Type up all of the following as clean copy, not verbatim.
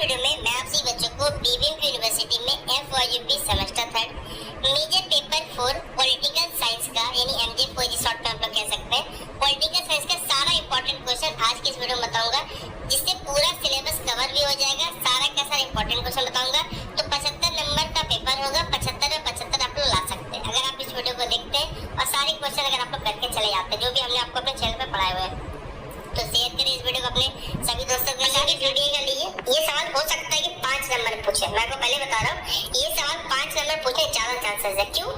Video में मैं आप सभी बच्चों को बीबीएम यूनिवर्सिटी में FYUP semester 3 major paper 4 political science का यानी MJ4 शॉर्ट में आप लोग कह सकते हैं पॉलिटिकल साइंस का सारा इंपॉर्टेंट क्वेश्चन आज की इस वीडियो में बताऊंगा, जिससे पूरा सिलेबस कवर भी हो जाएगा। सारा का सारा इंपॉर्टेंट क्वेश्चन बताऊंगा। तो 75 नंबर का पेपर होगा, 75 में 75 आप लोग ला सकते हैं अगर आप इस वीडियो को देखते हैं और सारे क्वेश्चन अगर आप लोग करके चले जाते हैं जो भी हमने आपको अपने चैनल पे पढ़ाए हुए हैं। तो शेयर करें इस वीडियो को अपने सभी दोस्तों के साथ। वीडियो के लिए ये सवाल हो सकता है कि 5 नंबर पूछे। मैं आपको पहले बता रहा हूँ ये सवाल 5 नंबर पूछे ज्यादा चांसेस है। क्यों?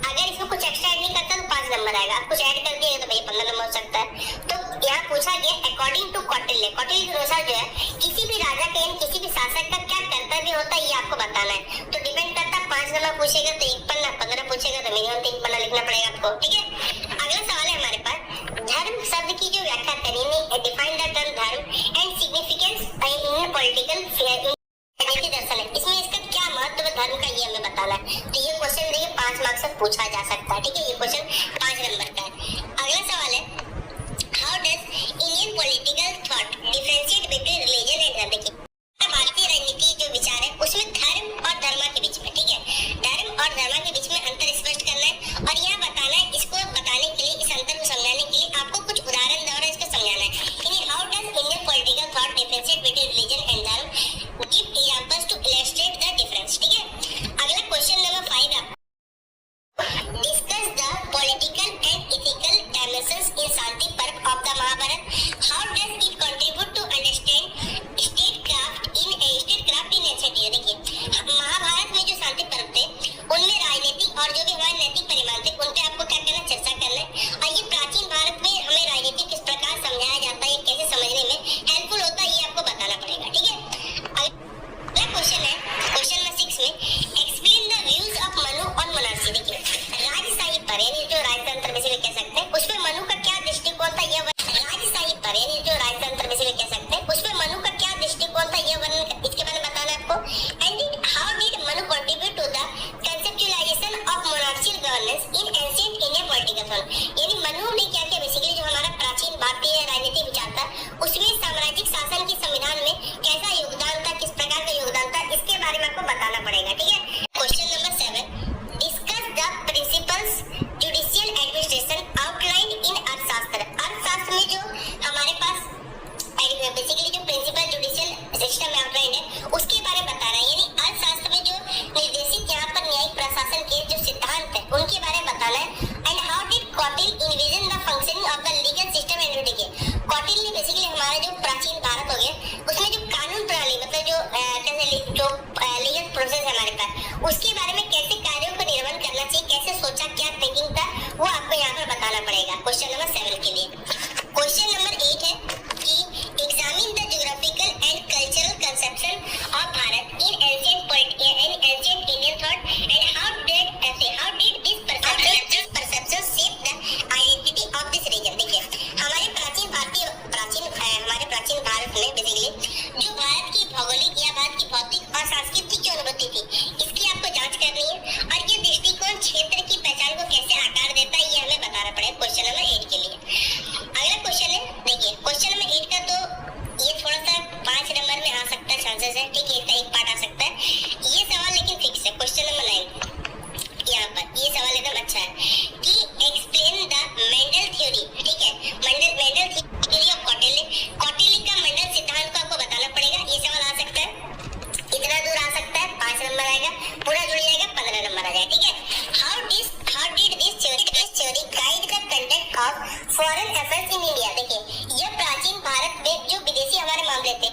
अगर इसमें कुछ एक्स्ट्रा ऐड नहीं करता तो 5 नंबर आएगा, आप कुछ ऐड कर दिए तो भैया 15 नंबर हो सकता है। तो यहाँ पूछा गया अकॉर्डिंग टू कौटिल्य, कौटिल्य के अनुसार जो है किसी भी राजा का किसी भी शासक का क्या कर्तव्य होता है ये आपको बताना है। तो डिपेंड करता है 5 नंबर पूछेगा तो 1 पन्ना, 15 पूछेगा तो मिनिमम 3 पन्ना लिखना पड़ेगा आपको। ठीक है, अगला सवाल है हमारे पास धर्म शब्द की जो व्याख्या करी डिफाइन द टर्म धर्म एंड सिग्निफिकेंस इन पॉलिटिकल दर्शन है। इसमें इसका क्या महत्व है धर्म का ये हमें बताना है। तो ये क्वेश्चन देखिए 5 मार्क्स से पूछा जा सकता है। ठीक है, ये क्वेश्चन 5 नंबर का है। अगला सवाल है how does Indian political thought differentiate between religion and धर्म। देखिए भारतीय राजनीति जो विचार है उसमें धर्म और धर्म के बीच में, ठीक है, धर्म और धर्म के बीच में अंतर स्पष्ट करना है और यह बताना है। इसको बताने के लिए, इस अंतर को समझाने के लिए आपको कुछ उदाहरण द्वारा इसको समझाना है। यानी how does Indian political thought differentiate between religion and dharma, give examples to illustrate the difference. ठीक है, अगला क्वेश्चन नंबर 5 है discuss the political and ethical dimensions in Shanti Parva of the Mahabharat. How does it contribute to understand statecraft in ancient year. देखिए महाभारत में जो शांति पर्व थे उनमें राजनीतिक और जो भी हमारे नैतिक परिमाण थे उन पे आपको क्या करना, चर्चा करना है। और ये प्राचीन भारत में हमें राजनीति किस प्रकार समझाया जाता है, कैसे समझने में हेल्पफुल होता है ये आपको बताना पड़ेगा। ठीक है, अगला क्वेश्चन है क्वेश्चन नंबर 6 में explain the views of Manu on monarchy. देखिए राजशाही पर यानी जो राजतंत्र में से कह सकते हैं उसमें मनु का क्या दृष्टिकोण था यह राजशाही पर यानी जो राजतंत्र में से कह सकते हैं उसमें मनु का क्या दृष्टिकोण था यह वर्णन इसके बारे में बताना है आपको। And how did Manu contribute to the conceptualization of monarchial governance in ancient Indian political thought. यानी मनु ने क्या किया, बेसिकली जो हमारा प्राचीन भारतीय राजनीति विचार था उसमें साम्राज्यिक शासन के संविधान में कैसा योगदान था, किस प्रकार का योगदान था, इसके बारे में आपको बताना पड़ेगा। ठीक है, question number 7 discuss the principles judicial administration outlined in Arthashastra. Arthashastra में जो हमारे पास बेसिकली जो प्रिंसिपल जुडिशियल सिस्टम आउटलाइन है उसके बारे में बता रहा है। यानी अर्थशास्त्र में जो निर्देशित यहाँ पर न्यायिक प्रशासन के जो सिद्धांत है उनके बारे में बताना है। And how did Kautilya invasion the functioning of the legal system and देखिए कौटिल्य ने बेसिकली हमारा जो प्राचीन भारत हो गया उसमें जो कानून प्रणाली मतलब जो लीगल प्रोसेस है हमारे पास उसके बारे में कैसे कार्यों को निर्वहन करना चाहिए, कैसे सोचा, क्या थिंकिंग था वो आपको यहाँ पर बताना पड़ेगा क्वेश्चन नंबर 7 के लिए। क्वेश्चन नंबर 8 है कि examine the geographical and cultural conception of Bharat in ancient Indian thought and how did this perception shape the identity of this region. देखिए हमारे प्राचीन भारत में बेसिकली जो भारत की भौगोलिक या भारत की भौतिक और सांस्कृतिक जो अनुभूति थी इसकी आपको जांच करनी है और ये दृष्टिकोण क्षेत्र की पहचान को कैसे आकार देता है ये हमें बताना पड़ेगा क्वेश्चन नंबर 8 के लिए। अगला क्वेश्चन है देखिए क्वेश्चन नंबर 8 का तो ये थोड़ा सा 5 नंबर में आ सकता है, चांसेस है। ठीक है, इसका एक पार्ट आ सकता है ये सवाल, लेकिन फिक्स है। क्वेश्चन नंबर 9 यहाँ पर ये सवाल एकदम अच्छा है कि एक्सप्लेन द मेंडल थ्योरी। ठीक है, मेंडल थ्योरी ऑफ कौटिल्य का मंडल सिद्धांत को आपको बताना पड़ेगा। ये सवाल आ सकता है, इतना दूर आ सकता है, 5 नंबर आएगा, पूरा जुड़ जाएगा 15 नंबर आ जाएगा। ठीक है, how did this theory guide the conduct of foreign affairs in India. देखिए यह प्राचीन भारत में जो विदेशी हमारे मामले थे